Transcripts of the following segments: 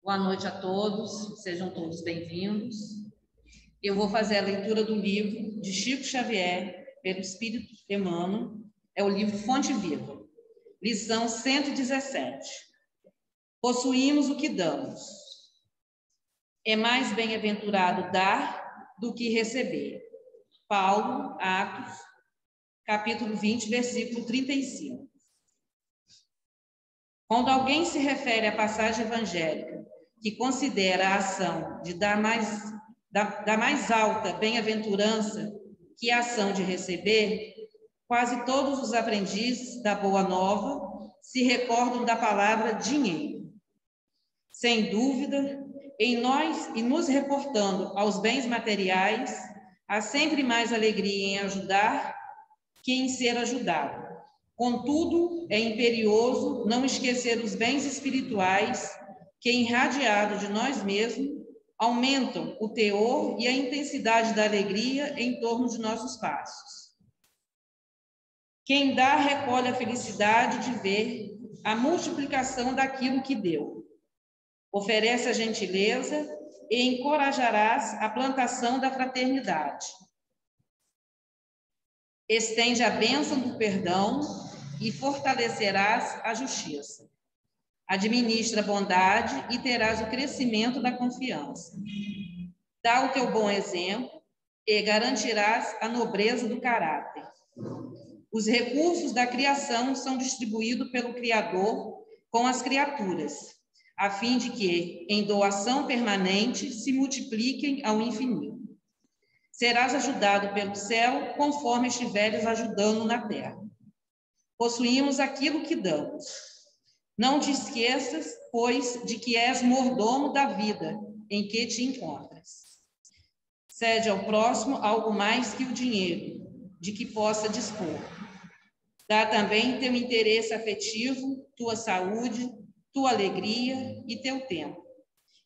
Boa noite a todos, sejam todos bem-vindos. Eu vou fazer a leitura do livro de Chico Xavier, pelo Espírito Emmanuel, é o livro Fonte Viva, lição 117. Possuímos o que damos. É mais bem-aventurado dar do que receber. Paulo, Atos, capítulo 20, versículo 35. Quando alguém se refere à passagem evangélica que considera a ação de dar mais alta bem-aventurança que a ação de receber, quase todos os aprendizes da Boa Nova se recordam da palavra dinheiro. Sem dúvida, em nós e nos reportando aos bens materiais, há sempre mais alegria em ajudar que em ser ajudado. Contudo, é imperioso não esquecer os bens espirituais que, irradiado de nós mesmos, aumentam o teor e a intensidade da alegria em torno de nossos passos. Quem dá recolhe a felicidade de ver a multiplicação daquilo que deu. Oferece a gentileza e encorajarás a plantação da fraternidade. Estende a bênção do perdão e fortalecerás a justiça. Administra a bondade e terás o crescimento da confiança. Dá o teu bom exemplo e garantirás a nobreza do caráter. Os recursos da criação são distribuídos pelo Criador com as criaturas, a fim de que, em doação permanente, se multipliquem ao infinito. Serás ajudado pelo céu conforme estiveres ajudando na terra. Possuímos aquilo que damos. Não te esqueças, pois, de que és mordomo da vida em que te encontras. Cede ao próximo algo mais que o dinheiro, de que possa dispor. Dá também teu interesse afetivo, tua saúde, tua alegria e teu tempo.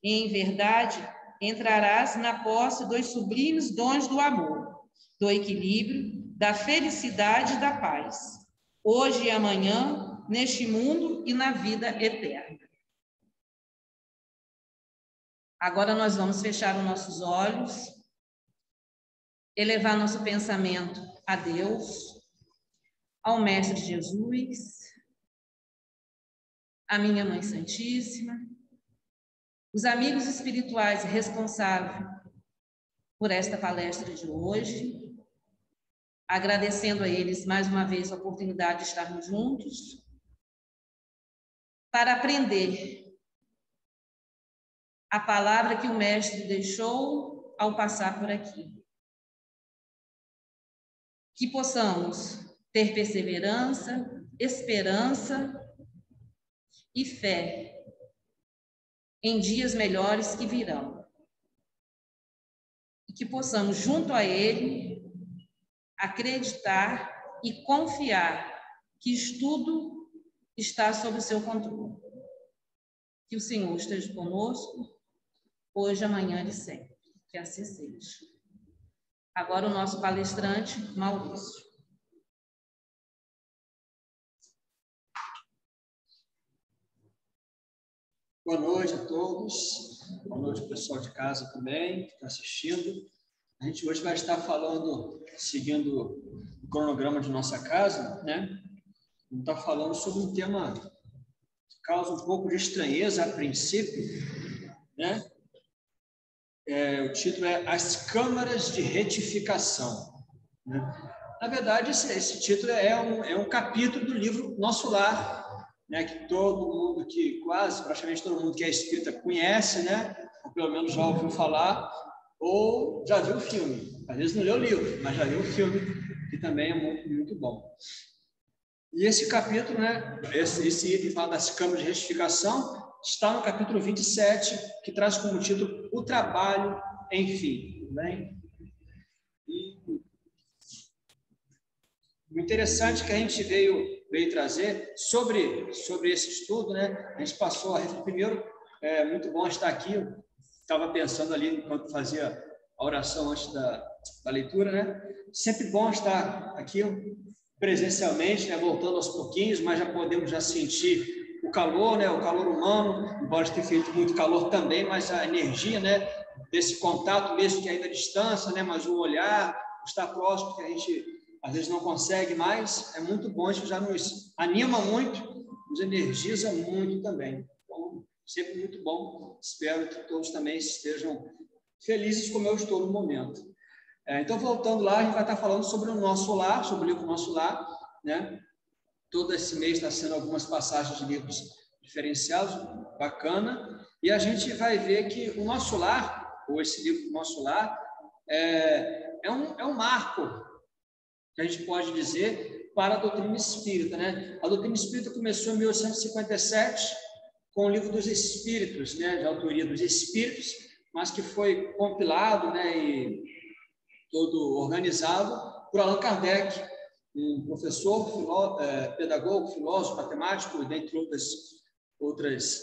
E, em verdade, entrarás na posse dos sublimes dons do amor, do equilíbrio, da felicidade e da paz, hoje e amanhã, neste mundo e na vida eterna. Agora nós vamos fechar os nossos olhos, elevar nosso pensamento a Deus, ao Mestre Jesus, à minha Mãe Santíssima, os amigos espirituais responsáveis por esta palestra de hoje, agradecendo a eles mais uma vez a oportunidade de estarmos juntos, para aprender a palavra que o Mestre deixou ao passar por aqui. Que possamos ter perseverança, esperança e fé em dias melhores que virão. E que possamos, junto a Ele, acreditar e confiar que tudo está sob o seu controle. Que o Senhor esteja conosco, hoje, amanhã e sempre. Que assim seja. Agora o nosso palestrante, Maurício. Boa noite a todos. Boa noite, pessoal de casa também, que está assistindo. A gente hoje vai estar falando, seguindo o cronograma de nossa casa, né? Vamos estar falando sobre um tema que causa um pouco de estranheza a princípio, né? O título é As Câmaras de Retificação, né? Na verdade, esse título é um capítulo do livro Nosso Lar, né, que todo mundo, praticamente todo mundo que é espírita conhece, né? Ou pelo menos já ouviu falar, ou já viu o filme. Às vezes não leu o livro, mas já viu o filme, que também é muito, muito bom. E esse capítulo, né, esse item fala das câmaras de retificação, está no capítulo 27, que traz como título O Trabalho, enfim. Tudo bem? E o interessante que a gente veio trazer sobre esse estudo, né? A gente passou primeiro, muito bom estar aqui. Eu estava pensando ali enquanto fazia a oração antes da leitura, né? Sempre bom estar aqui presencialmente, né? Voltando aos pouquinhos, mas já podemos sentir o calor, né, o calor humano, embora tenha feito muito calor também, mas a energia, né, desse contato, mesmo que ainda à distância, né, mas o olhar, estar próximo, que a gente às vezes não consegue mais, é muito bom, isso já nos anima muito, nos energiza muito também. Então, sempre muito bom. Espero que todos também estejam felizes como eu estou no momento. Então, voltando lá, a gente vai estar falando sobre o Nosso Lar, sobre o livro Nosso Lar, né? Todo esse mês está sendo algumas passagens de livros diferenciados, bacana, e a gente vai ver que o Nosso Lar, ou esse livro Nosso Lar, é um marco, que a gente pode dizer, para a doutrina espírita, né? A doutrina espírita começou em 1857 com o Livro dos Espíritos, né? De autoria dos Espíritos, mas que foi compilado, né? E todo organizado por Allan Kardec, um professor, pedagogo, filósofo, matemático, dentre outras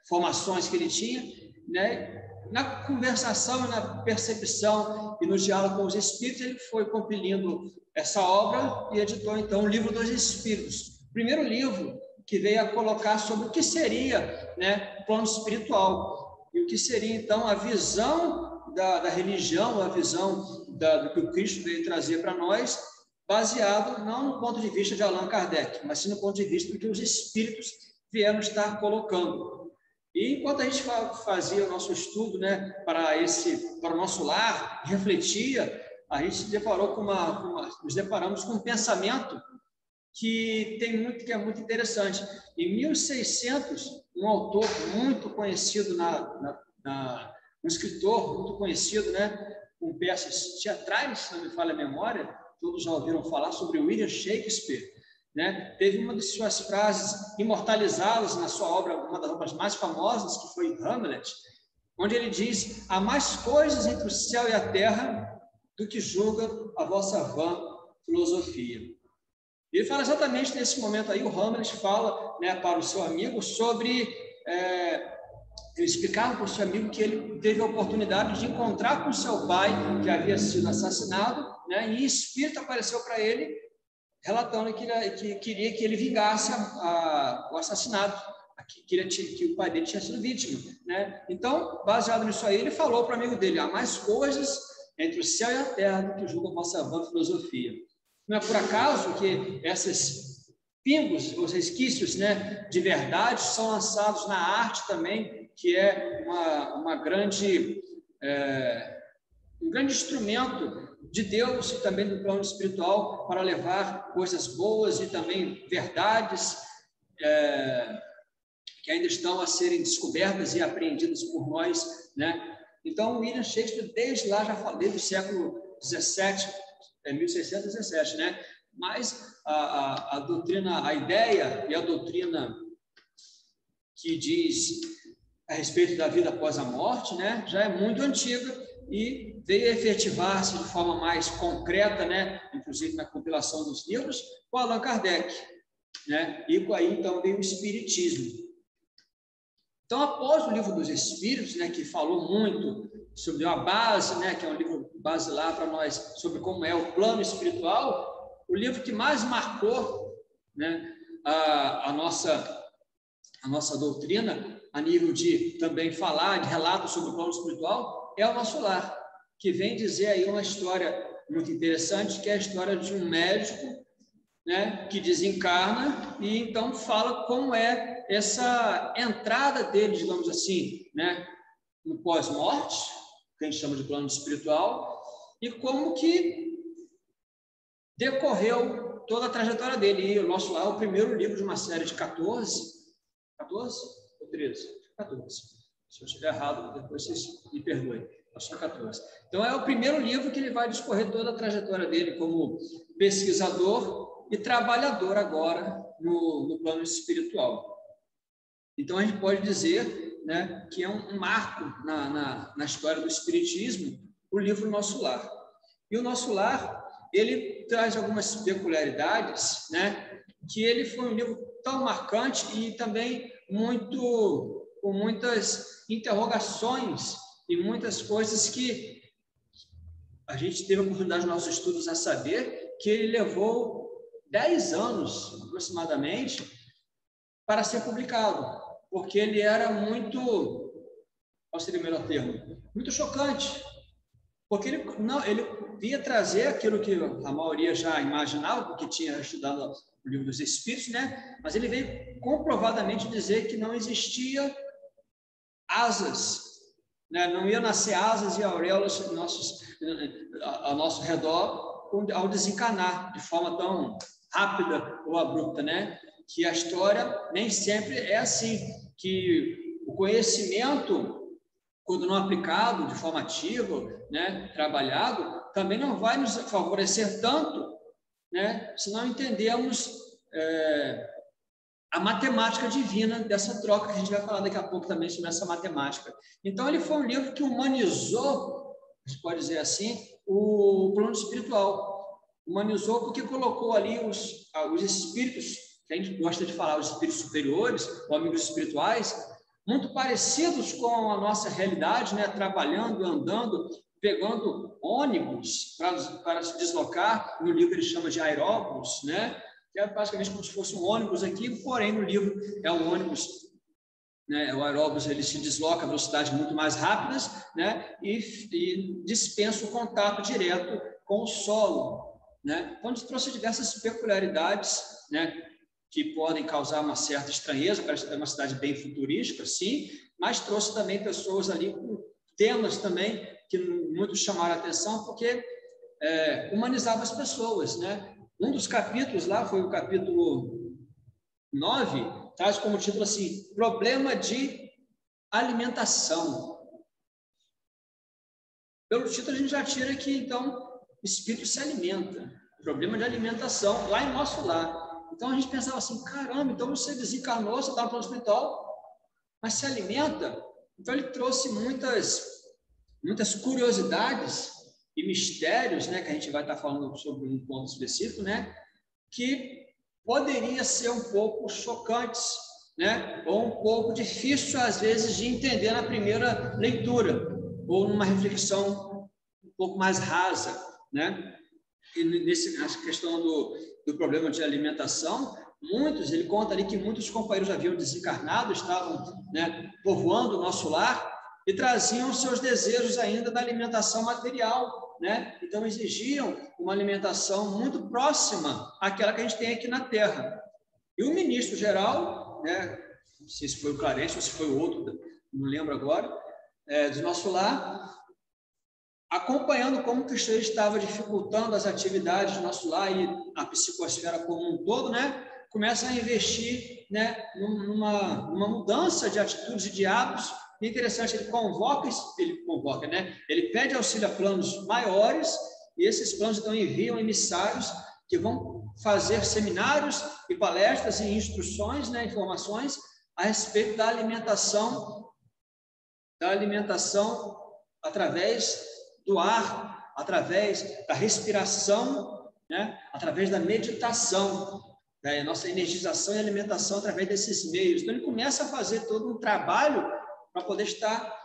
formações que ele tinha, né? Na conversação, na percepção e no diálogo com os espíritos, ele foi compilando essa obra e editou, então, o Livro dos Espíritos. O primeiro livro que veio a colocar sobre o que seria, né, o plano espiritual e o que seria, então, a visão da religião, a visão do que o Cristo veio trazer para nós, baseado não no ponto de vista de Allan Kardec, mas sim no ponto de vista do que os espíritos vieram estar colocando. E enquanto a gente fazia o nosso estudo, né, para o Nosso Lar, refletia, a gente se deparou nos deparamos com um pensamento que é muito interessante. Em 1600, um autor muito conhecido um escritor muito conhecido, né, com peças teatrais, se não me falha a memória, todos já ouviram falar sobre William Shakespeare, né? Teve uma de suas frases imortalizadas na sua obra, uma das obras mais famosas, que foi Hamlet, onde ele diz: há mais coisas entre o céu e a terra do que julga a vossa vã filosofia. E ele fala exatamente nesse momento aí, o Hamlet fala, né, para o seu amigo sobre... ele explicava para o seu amigo que ele teve a oportunidade de encontrar com seu pai, que havia sido assassinado, né, e espírito apareceu para ele, relatando que queria que ele vingasse o assassinato, que o pai dele tinha sido vítima, né? Então, baseado nisso aí, ele falou para o amigo dele: há mais coisas entre o céu e a terra do que julga a vossa vã filosofia. Não é por acaso que esses pingos, os resquícios, né, de verdade são lançados na arte também, que é um grande instrumento de Deus e também do plano espiritual para levar coisas boas e também verdades que ainda estão a serem descobertas e apreendidas por nós, né? Então, William Shakespeare, desde lá, já falei do século 17, 1617, né? Mas a doutrina, a ideia e a doutrina que diz a respeito da vida após a morte, né, já é muito antiga e veio a efetivar-se de forma mais concreta, né, inclusive na compilação dos livros, com Allan Kardec, né, e aí então veio o Espiritismo. Então, após o Livro dos Espíritos, né, que falou muito sobre a base, né, que é um livro basilar para nós, sobre como é o plano espiritual, o livro que mais marcou, né, a nossa doutrina, a nível de também falar, de relatos sobre o plano espiritual, é o Nosso Lar, que vem dizer aí uma história muito interessante, que é a história de um médico, né, que desencarna e então fala como é essa entrada dele, digamos assim, né, no pós-morte, que a gente chama de plano espiritual, e como que decorreu toda a trajetória dele. E o Nosso Lar é o primeiro livro de uma série de 14 ou 13? 14. Se eu estiver errado, depois vocês me perdoem. Acho que é 14. Então, é o primeiro livro que ele vai discorrer toda a trajetória dele como pesquisador e trabalhador agora no plano espiritual. Então, a gente pode dizer, né, que é um marco na história do Espiritismo, o livro Nosso Lar. E o Nosso Lar, ele traz algumas peculiaridades, né, que ele foi um livro tão marcante e também com muitas interrogações e muitas coisas que a gente teve a oportunidade nos nossos estudos a saber que ele levou 10 anos, aproximadamente, para ser publicado, porque ele era muito, qual seria o melhor termo? Muito chocante, porque ele via trazer aquilo que a maioria já imaginava, porque tinha estudado o livro dos Espíritos, né? Mas ele veio comprovadamente dizer que não existia asas, né? Não ia nascer asas e auréolas ao nosso redor ao desencarnar de forma tão rápida ou abrupta, né? Que a história nem sempre é assim, que o conhecimento, quando não aplicado de forma ativa, né, trabalhado, também não vai nos favorecer tanto, né, se não entendermos a matemática divina dessa troca, que a gente vai falar daqui a pouco também sobre essa matemática. Então, ele foi um livro que humanizou, a gente pode dizer assim, o plano espiritual. Humanizou porque colocou ali os espíritos, que a gente gosta de falar, os espíritos superiores, ou amigos espirituais, muito parecidos com a nossa realidade, né? Trabalhando, andando, pegando ônibus para se deslocar. No livro ele chama de aeróbus, né? Que é basicamente como se fosse um ônibus aqui, porém no livro é um ônibus, né? O aeróbus ele se desloca a velocidades muito mais rápidas, né? E dispensa o contato direto com o solo, né? Então, a gente trouxe diversas peculiaridades, né? Que podem causar uma certa estranheza, parece que é uma cidade bem futurística, sim, mas trouxe também pessoas ali com temas também que muitos chamaram a atenção, porque humanizava as pessoas, né? Um dos capítulos lá foi o capítulo 9, traz como título assim, problema de alimentação. Pelo título a gente já tira que, então, o espírito se alimenta. Problema de alimentação lá em nosso lar. Então a gente pensava assim, caramba, então você desencarnou, você está no plano espiritual, mas se alimenta. Então ele trouxe muitas curiosidades e mistérios, né, que a gente vai estar falando sobre um ponto específico, né, que poderia ser um pouco chocantes, né, ou um pouco difícil às vezes de entender na primeira leitura, ou numa reflexão um pouco mais rasa, né? E nessa questão do problema de alimentação, ele conta ali que muitos companheiros já haviam desencarnado, estavam, né, povoando o nosso lar e traziam seus desejos ainda da alimentação material, né? Então exigiam uma alimentação muito próxima àquela que a gente tem aqui na Terra. E o ministro geral, né, não sei se foi o Clarence ou se foi o outro, não lembro agora, do nosso lar, acompanhando como que isso estava dificultando as atividades do nosso lar e a psicosfera como um todo, né? Começa a investir, né, numa mudança de atitudes e de hábitos. E interessante, ele convoca, né? Ele pede auxílio a planos maiores e esses planos então enviam emissários que vão fazer seminários e palestras e instruções, né, informações a respeito da alimentação através do ar, através da respiração, né? Através da meditação, né? Nossa energização e alimentação através desses meios. Então, ele começa a fazer todo um trabalho para poder estar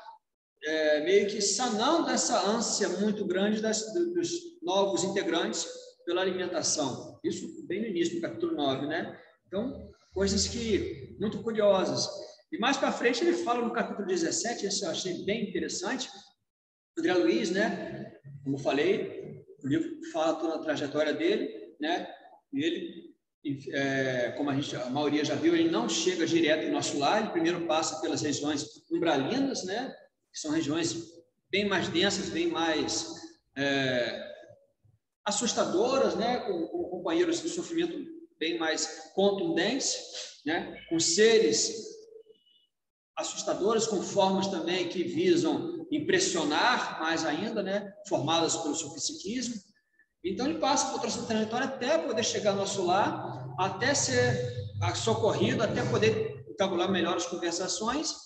meio que sanando essa ânsia muito grande dos novos integrantes pela alimentação. Isso bem no início do capítulo 9, né? Então, coisas que muito curiosas. E mais para frente ele fala no capítulo 17, esse eu achei bem interessante, André Luiz, né? Como falei, o livro fala toda a trajetória dele, né? E ele, como a maioria já viu, ele não chega direto no nosso lar, ele primeiro passa pelas regiões umbralinas, né? Que são regiões bem mais densas, bem mais assustadoras, né? Com companheiros de sofrimento bem mais contundentes, né? Com seres assustadores, com formas também que visam impressionar mais ainda, né? Formadas pelo seu psiquismo. Então, ele passa por outra trajetória até poder chegar ao nosso lar, até ser socorrido, até poder entabular melhor as conversações,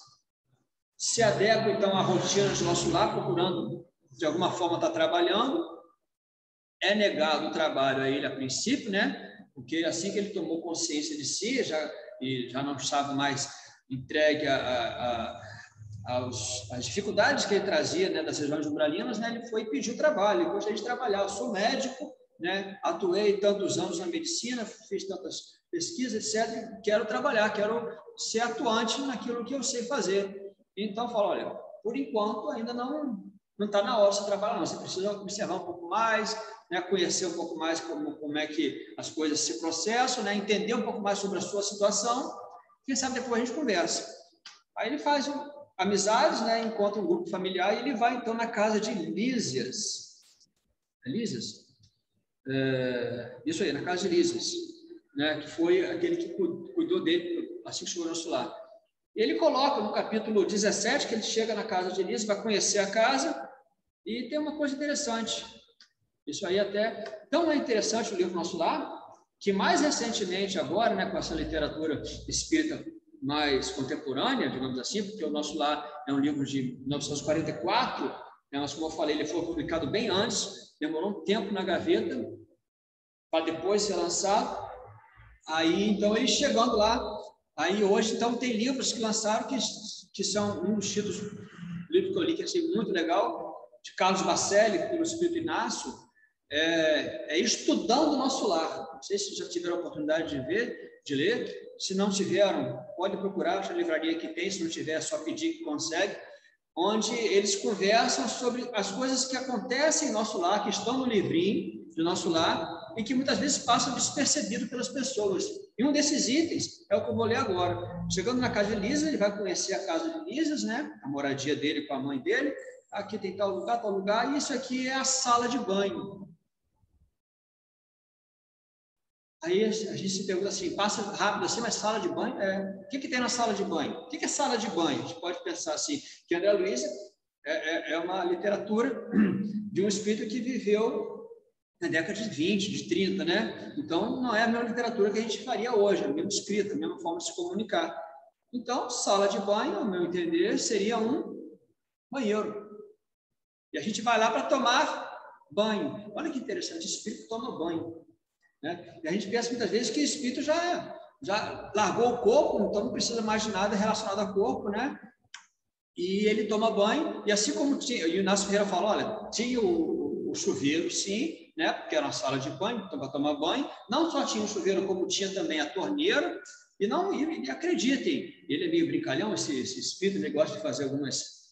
se adequa, então, à rotina do nosso lar, procurando, de alguma forma, estar trabalhando. É negado o trabalho a ele a princípio, né? Porque assim que ele tomou consciência de si, já não estava mais entregue às dificuldades que ele trazia, né, das regiões umbralinas, né, ele foi e pediu trabalho. Ele gostaria de trabalhar. Eu sou médico, né, atuei tantos anos na medicina, fiz tantas pesquisa, etc. Quero trabalhar, quero ser atuante naquilo que eu sei fazer. Então, falo, olha, por enquanto ainda não está na hora de você trabalhar, não. Você precisa observar um pouco mais, né, conhecer um pouco mais como é que as coisas se processam, né, entender um pouco mais sobre a sua situação. Quem sabe depois a gente conversa. Aí ele faz amizades, né, encontra um grupo familiar e ele vai, então, na casa de Lísias. Lísias? Isso aí, na casa de Lísias, né, que foi aquele que cuidou dele assim que chegou no nosso lar. Ele coloca no capítulo 17 que ele chega na casa de Lísias, vai conhecer a casa, e tem uma coisa interessante. Isso aí até tão é interessante o livro Nosso Lar, que mais recentemente agora, né, com essa literatura espírita mais contemporânea, digamos assim, porque o Nosso Lar é um livro de 1944, né, mas como eu falei, ele foi publicado bem antes, demorou um tempo na gaveta, para depois ser lançado. Aí, então, ele chegando lá, aí hoje, então, tem livros que lançaram que são um dos títulos do livro que eu li, que achei muito legal, de Carlos Bacelli, pelo Espírito Inácio, Estudando o Nosso Lar. Não sei se já tiveram a oportunidade de ler. Se não tiveram, pode procurar, acho a livraria que tem, se não tiver, é só pedir que consegue, onde eles conversam sobre as coisas que acontecem em nosso lar, que estão no livrinho do Nosso Lar, e que muitas vezes passam despercebido pelas pessoas. E um desses itens é o que eu vou ler agora. Chegando na casa de Lísias, ele vai conhecer a casa de Lísias, né? A moradia dele com a mãe dele. Aqui tem tal lugar, e isso aqui é a sala de banho. Aí a gente se pergunta assim, passa rápido assim, mas sala de banho? O que tem na sala de banho? O que é sala de banho? A gente pode pensar assim, que André Luiz é uma literatura de um espírito que viveu na década de 20, de 30, né? Então, não é a mesma literatura que a gente faria hoje, a mesma escrita, a mesma forma de se comunicar. Então, sala de banho, ao meu entender, seria um banheiro. E a gente vai lá para tomar banho. Olha que interessante, o espírito toma banho, né? E a gente pensa muitas vezes que o espírito já largou o corpo, então não precisa mais de nada relacionado ao corpo, né? E ele toma banho, e assim como tinha, e o Inácio Ferreira falou, olha, tinha o chuveiro, sim, né? Porque era uma sala de banho, então para tomar banho, não só tinha o chuveiro, como tinha também a torneira, e acreditem, ele é meio brincalhão, esse espírito, ele gosta de fazer algumas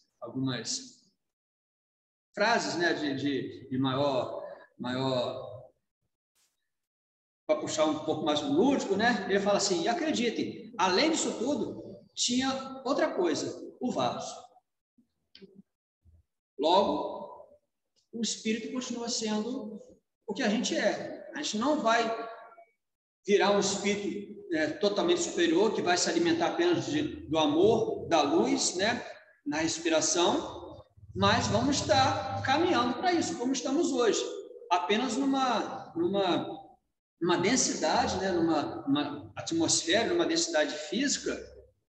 frases, né, de maior para puxar um pouco mais o lúdico, né? Ele fala assim, e acreditem, além disso tudo, tinha outra coisa, o vaso. Logo, o espírito continua sendo o que a gente é. A gente não vai virar um espírito totalmente superior, que vai se alimentar apenas do amor, da luz, né? Na respiração, mas vamos estar caminhando para isso, como estamos hoje. Apenas numa densidade, né? numa atmosfera, numa densidade física,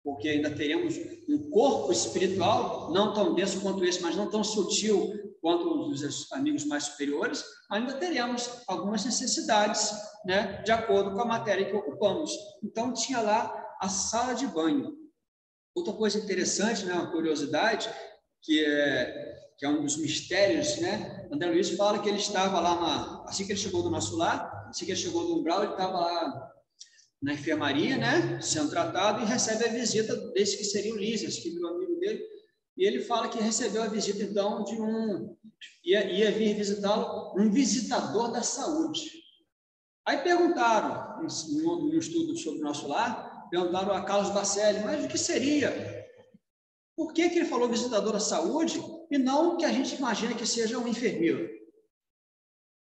porque ainda teremos um corpo espiritual, não tão denso quanto esse, mas não tão sutil quanto os amigos mais superiores, ainda teremos algumas necessidades, né, de acordo com a matéria que ocupamos. Então, tinha lá a sala de banho. Outra coisa interessante, né, uma curiosidade, que é um dos mistérios, né? André Luiz fala que ele estava lá, assim que ele chegou do nosso lar, assim que ele chegou do umbral, ele estava lá na enfermaria, né, sendo tratado, e recebe a visita desse que seria o Lísias, que virou amigo dele, e ele fala que recebeu a visita, então, ia vir visitá-lo, um visitador da saúde. Aí perguntaram, no estudo sobre o Nosso Lar, perguntaram a Carlos Bacelli, mas o que seria? Por que ele falou visitador da saúde e não o que a gente imagina que seja um enfermeiro?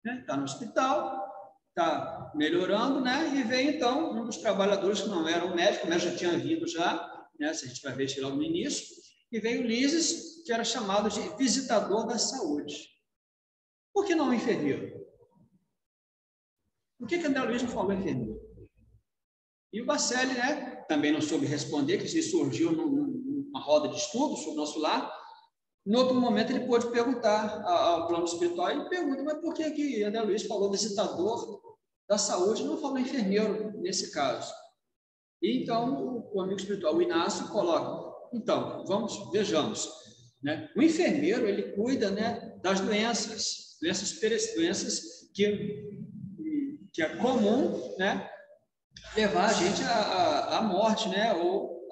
Está no hospital, está melhorando, né? E veio, então, um dos trabalhadores que não era um médico, mas já tinha vindo já, né? Se a gente vai ver isso logo no início, e veio Lísias, que era chamado de visitador da saúde. Por que não enfermeiro? Por que André Luiz não falou enfermeiro? E o Bacelli, né? Também não soube responder, que isso surgiu numa roda de estudo sobre o Nosso Lar. Em outro momento, ele pôde perguntar ao plano espiritual, ele pergunta, mas por que André Luiz falou visitador da saúde e não falou enfermeiro nesse caso? E então, o amigo espiritual, o Inácio, coloca, então, vejamos, né? O enfermeiro, ele cuida, né, das doenças que é comum, né, levar a gente à morte, né? Ou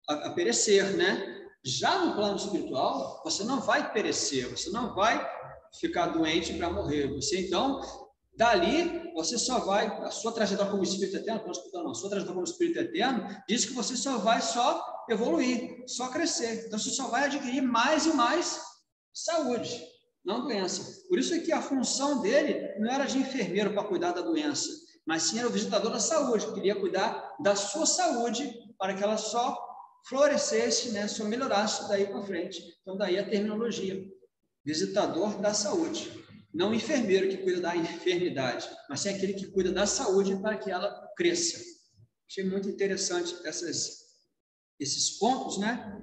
a perecer, né? Já no plano espiritual, você não vai perecer, você não vai ficar doente para morrer. Você, então, dali, você só vai, a sua trajetória como espírito eterno, não, a sua trajetória como espírito eterno diz que você só vai evoluir, só crescer. Então, você só vai adquirir mais e mais saúde, não doença. Por isso é que a função dele não era de enfermeiro para cuidar da doença, mas sim era o visitador da saúde, que queria cuidar da sua saúde para que ela só florescesse, né, só melhorasse daí para frente. Então, daí a terminologia, visitador da saúde. Não enfermeiro que cuida da enfermidade, mas sim aquele que cuida da saúde para que ela cresça. Achei muito interessante esses pontos, né?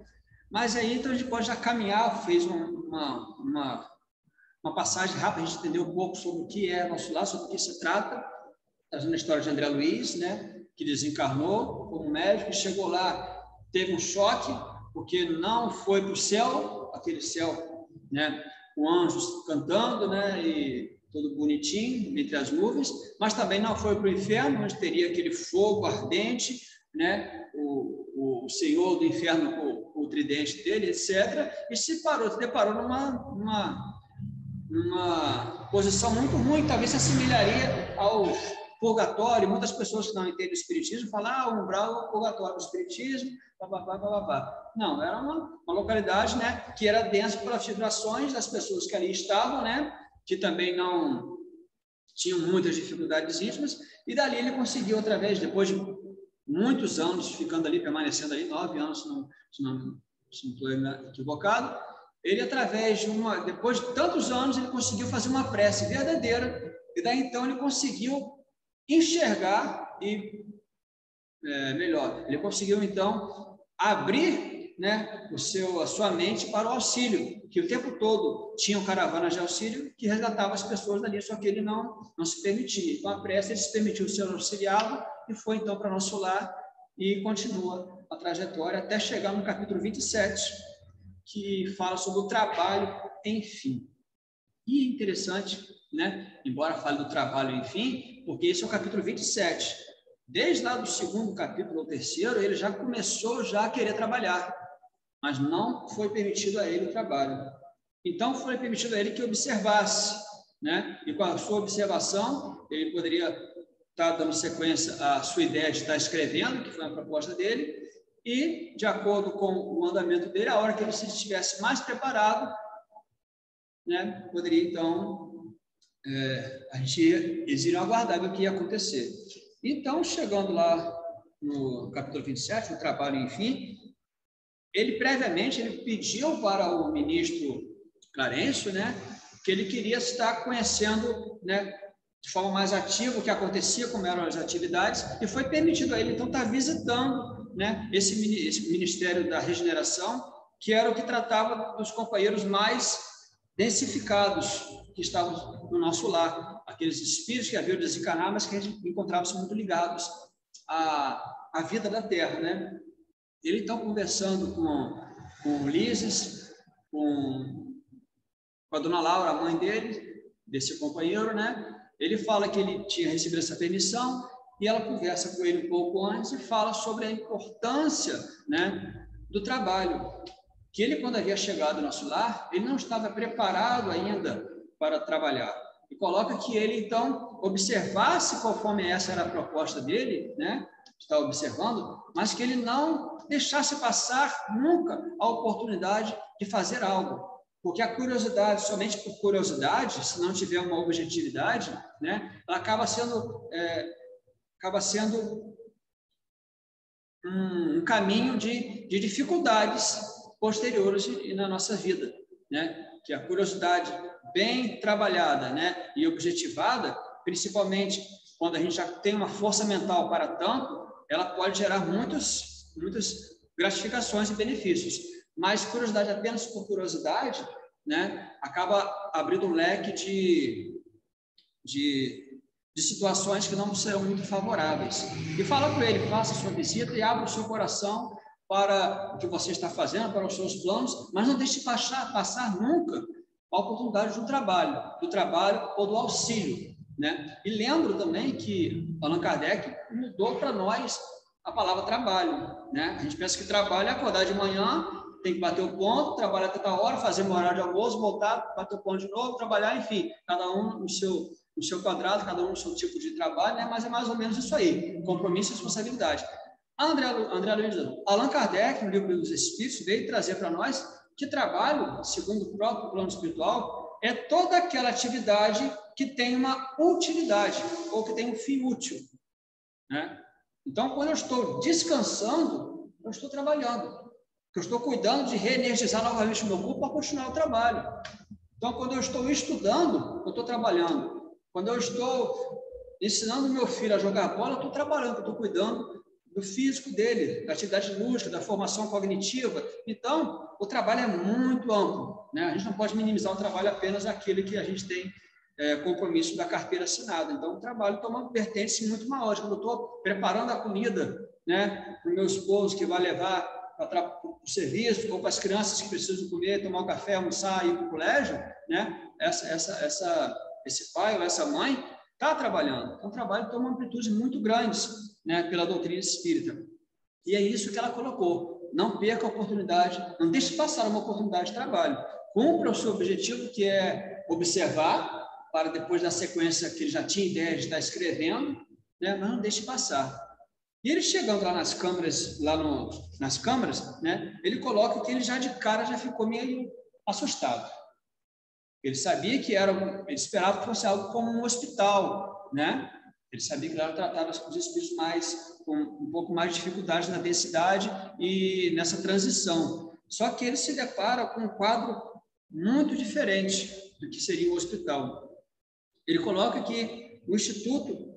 Mas aí, então, a gente pode já caminhar, fez uma passagem rápida, a gente entender um pouco sobre o que é nosso lar, sobre o que se trata, trazendo a história de André Luiz, né? Que desencarnou como médico, chegou lá, teve um choque, porque não foi para o céu, aquele céu, né? Com anjos cantando, né? E todo bonitinho, entre as nuvens, mas também não foi para o inferno, onde teria aquele fogo ardente, né? O senhor do inferno com o tridente dele, etc. E se deparou numa posição muito ruim, talvez se assimilaria ao purgatório. Muitas pessoas que não entendem o espiritismo falam, o umbral é o purgatório do espiritismo, Não, era uma localidade, né, que era densa pelas vibrações das pessoas que ali estavam, né, que também não tinham muitas dificuldades íntimas, e dali ele conseguiu, através, depois de muitos anos ficando ali, permanecendo ali, 9 anos, se não estou equivocado, ele, depois de tantos anos, ele conseguiu fazer uma prece verdadeira, e daí então ele conseguiu enxergar melhor, ele conseguiu então abrir, né, a sua mente para o auxílio, que o tempo todo tinham caravanas de auxílio que resgatavam as pessoas dali, só que ele não se permitia. Com a prece, ele se permitiu ser auxiliado e foi então para nosso lar e continua a trajetória até chegar no capítulo 27, que fala sobre o trabalho, enfim. E é interessante, né? Embora fale do trabalho, enfim, porque esse é o capítulo 27. Desde lá do segundo capítulo ou terceiro, ele já começou a querer trabalhar, mas não foi permitido a ele o trabalho. Então, foi permitido a ele que observasse, né? E com a sua observação, ele poderia estar dando sequência à sua ideia de estar escrevendo, que foi a proposta dele, e, de acordo com o andamento dele, a hora que ele se estivesse mais preparado, né, poderia, então, eles iriam aguardar o que ia acontecer. Então, chegando lá no capítulo 27, o trabalho, enfim, ele previamente pediu para o ministro Clarencio, né, que ele queria estar conhecendo, né, de forma mais ativa o que acontecia, como eram as atividades, e foi permitido a ele, então, estar visitando, né, esse Ministério da Regeneração, que era o que tratava dos companheiros mais densificados que estavam no nosso lar, aqueles espíritos que haviam desencarnar, mas que a gente encontrava-se muito ligados à vida da Terra, né? Ele, então, conversando com Ulisses, com a dona Laura, a mãe dele, desse companheiro, né? Ele fala que ele tinha recebido essa permissão e ela conversa com ele um pouco antes e fala sobre a importância, né, do trabalho. Que ele, quando havia chegado no nosso lar, ele não estava preparado ainda para trabalhar. E coloca que ele, então, observasse conforme essa era a proposta dele, né? Está observando, mas que ele não deixasse passar nunca a oportunidade de fazer algo. Porque a curiosidade, somente por curiosidade, se não tiver uma objetividade, né, ela acaba sendo um caminho de dificuldades posteriores na nossa vida, né? Que a curiosidade bem trabalhada, né, e objetivada, principalmente quando a gente já tem uma força mental para tanto, ela pode gerar muitas gratificações e benefícios. Mas curiosidade apenas por curiosidade, né, acaba abrindo um leque de situações que não serão muito favoráveis. E fala com ele, faça a sua visita e abra o seu coração para o que você está fazendo, para os seus planos, mas não deixe passar nunca a oportunidade do trabalho ou do auxílio. né? E lembro também que Allan Kardec mudou para nós a palavra trabalho, né? A gente pensa que trabalho é acordar de manhã, tem que bater o ponto, trabalhar até tal hora, fazer uma hora de almoço, voltar, bater o ponto de novo, trabalhar, enfim, cada um no seu quadrado, cada um no seu tipo de trabalho, né? Mas é mais ou menos isso aí, compromisso e responsabilidade. André Luiz, Allan Kardec, no Livro dos Espíritos, veio trazer para nós que trabalho, segundo o próprio plano espiritual, é toda aquela atividade que tem uma utilidade, ou que tem um fim útil, né? Então, quando eu estou descansando, eu estou trabalhando. Eu estou cuidando de reenergizar novamente o meu corpo para continuar o trabalho. Então, quando eu estou estudando, eu estou trabalhando. Quando eu estou ensinando meu filho a jogar bola, eu estou trabalhando, eu estou cuidando do físico dele, da atividade lúdica, da formação cognitiva. Então, o trabalho é muito amplo, né? A gente não pode minimizar o trabalho apenas aquele que a gente tem compromisso da carteira assinada. Então, o trabalho toma uma vertente muito maior. Quando eu estou preparando a comida, né, para o meu esposo, que vai levar para o serviço, ou para as crianças que precisam comer, tomar um café, almoçar, ir para o colégio, né? Esse pai ou essa mãe está trabalhando. Então, o trabalho toma amplitudes muito grandes, né, pela doutrina espírita. E é isso que ela colocou. Não perca a oportunidade, não deixe passar uma oportunidade de trabalho. Cumpra o seu objetivo, que é observar, para depois da sequência que ele já tinha ideia de estar escrevendo, né, mas não deixe passar. E ele chegando lá nas câmaras, né, ele coloca que ele já de cara já ficou meio assustado. Ele sabia que ele esperava que fosse algo como um hospital, né? Ele sabia que lá tratava os espíritos com um pouco mais de dificuldade na densidade e nessa transição. Só que ele se depara com um quadro muito diferente do que seria o hospital. Ele coloca que o Instituto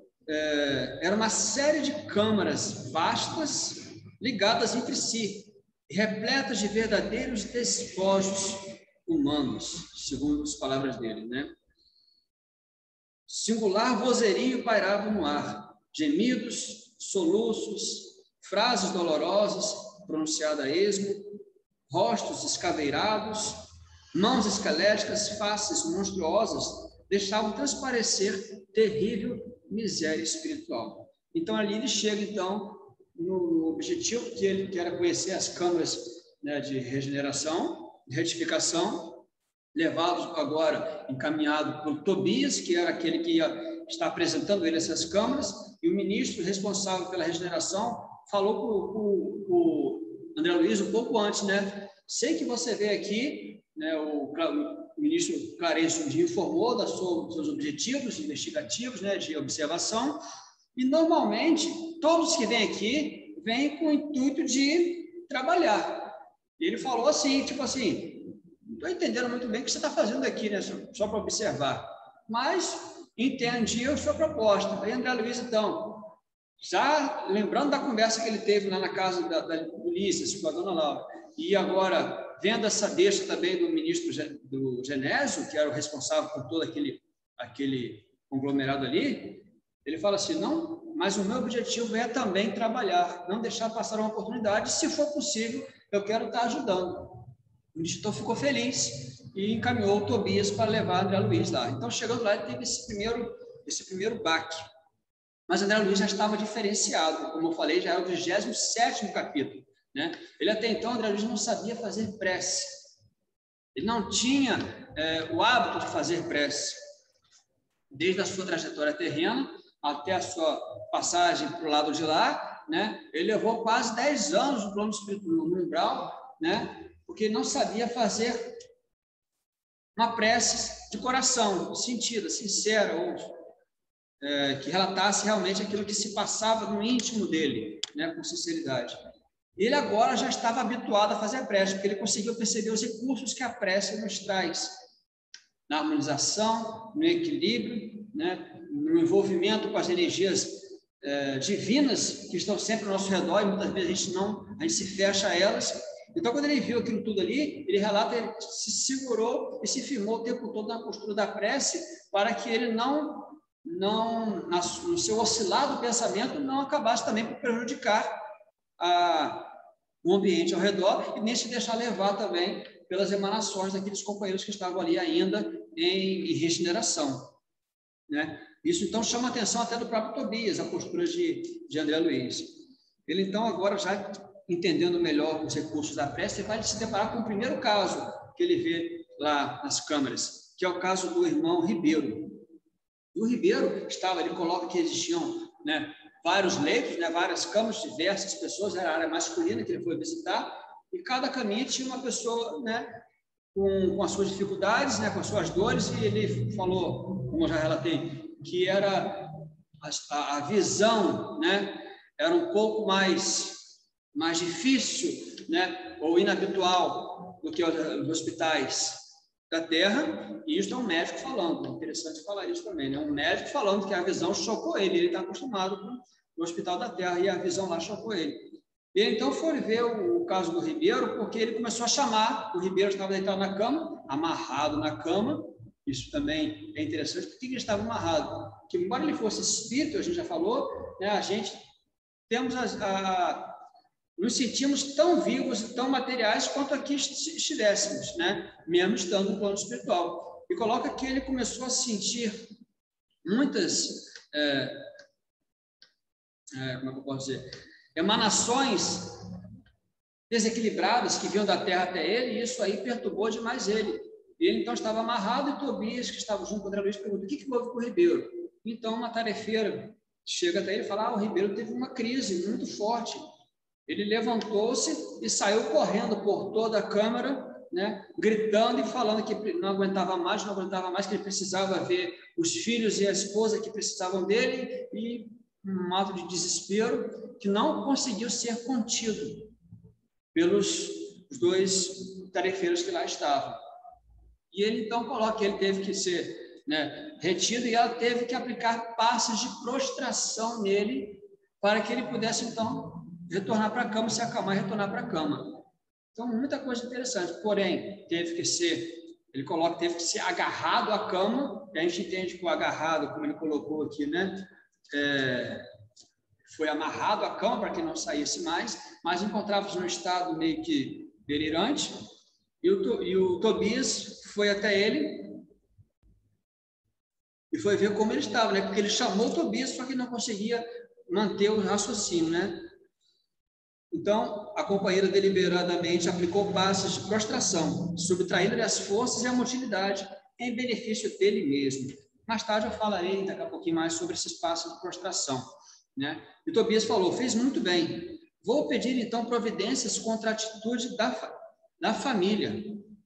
era uma série de câmaras vastas, ligadas entre si, repletas de verdadeiros despojos humanos, segundo as palavras dele, né? Singular vozerio pairava no ar, gemidos, soluços, frases dolorosas, pronunciadas a esmo, rostos escaveirados, mãos esqueléticas, faces monstruosas, deixavam transparecer terrível miséria espiritual. Então, ali ele chega, então, no objetivo que ele quer conhecer as câmaras, né, de regeneração, de retificação, levado agora, encaminhado por Tobias, que era aquele que está apresentando ele essas câmaras, e o ministro responsável pela regeneração falou para o André Luiz um pouco antes, né? Sei que você veio aqui, né, o ministro Clarencio informou dos seus objetivos investigativos, né, de observação, e normalmente todos que vêm aqui vêm com o intuito de trabalhar. E ele falou assim, tipo assim, não estou entendendo muito bem o que você está fazendo aqui, né, só para observar, mas entendi a sua proposta. Aí, André Luiz, então, já lembrando da conversa que ele teve lá na casa do Ulisses, com a dona Laura, e agora vendo essa deixa também do ministro do Genésio, que era o responsável por todo aquele conglomerado ali, ele fala assim, não, mas o meu objetivo é também trabalhar, não deixar passar uma oportunidade, se for possível, eu quero estar ajudando. O ministro ficou feliz e encaminhou o Tobias para levar André Luiz lá. Então, chegando lá, ele teve esse primeiro baque. Mas André Luiz já estava diferenciado, como eu falei, já era o 27º capítulo, né? Ele até então, André Luiz não sabia fazer prece. Ele não tinha o hábito de fazer prece. Desde a sua trajetória terrena até a sua passagem para o lado de lá, né? Ele levou quase 10 anos no plano espiritual, no umbral, né? Porque ele não sabia fazer uma prece de coração, sentida, sincera, ou que relatasse realmente aquilo que se passava no íntimo dele, né, com sinceridade. Ele agora já estava habituado a fazer a prece, porque ele conseguiu perceber os recursos que a prece nos traz, na harmonização, no equilíbrio, né, no envolvimento com as energias divinas que estão sempre ao nosso redor, e muitas vezes a gente se fecha a elas. Então, quando ele viu aquilo tudo ali, ele relata, ele se segurou e se firmou o tempo todo na postura da prece, para que ele no seu oscilar do pensamento, não acabasse também por prejudicar o ambiente ao redor e nem se deixar levar também pelas emanações daqueles companheiros que estavam ali ainda em regeneração, né? Isso, então, chama a atenção até do próprio Tobias, a postura de André Luiz. Ele, então, agora, já entendendo melhor os recursos da prece, ele vai se deparar com o primeiro caso que ele vê lá nas câmaras, que é o caso do irmão Ribeiro. E o Ribeiro estava, ele coloca que existiam, né, vários leitos, né, várias camas, diversas pessoas, era a área masculina que ele foi visitar, e cada caminha tinha uma pessoa, né, com as suas dificuldades, né, com as suas dores, e ele falou, como eu já relatei, que era a visão, né, era um pouco mais difícil, né, ou inabitual do que os hospitais da Terra, e isso é um médico falando, é interessante falar isso também, né, um médico falando que a visão chocou ele está acostumado com o Hospital da Terra, e a visão lá chocou ele. Ele então foi ver o caso do Ribeiro, porque ele começou a chamar, o Ribeiro estava deitado na cama, amarrado na cama, isso também é interessante, porque ele estava amarrado? Porque, embora ele fosse espírito, a gente já falou, né, a gente temos nos sentimos tão vivos e tão materiais quanto aqui estivéssemos, né, mesmo estando no plano espiritual. E coloca que ele começou a sentir muitas, como é que eu posso dizer, emanações desequilibradas que vinham da terra até ele, e isso aí perturbou demais ele. E ele então estava amarrado, e Tobias, que estava junto com o André Luiz, pergunta: o que houve com o Ribeiro? Então uma tarefeira chega até ele e fala: o Ribeiro teve uma crise muito forte. Ele levantou-se e saiu correndo por toda a câmara, né, gritando e falando que não aguentava mais, que ele precisava ver os filhos e a esposa que precisavam dele, e um ato de desespero que não conseguiu ser contido pelos dois tarefeiros que lá estavam. E ele então coloca que ele teve que ser, né, retido, e ela teve que aplicar passos de prostração nele para que ele pudesse então retornar para a cama, se acalmar e retornar para a cama. Então, muita coisa interessante. Porém, ele coloca que teve que ser agarrado à cama, e a gente entende que o agarrado, como ele colocou aqui, né, foi amarrado à cama para que não saísse mais, mas encontrava-se num estado meio que delirante, e o Tobias foi até ele e foi ver como ele estava, né? Porque ele chamou o Tobias, só que não conseguia manter o raciocínio, né? Então, a companheira deliberadamente aplicou passos de prostração, subtraindo-lhe as forças e a motilidade em benefício dele mesmo. Mais tarde eu falarei daqui a pouquinho mais sobre esses passos de prostração, né? E Tobias falou: fez muito bem. Vou pedir então providências contra a atitude da família.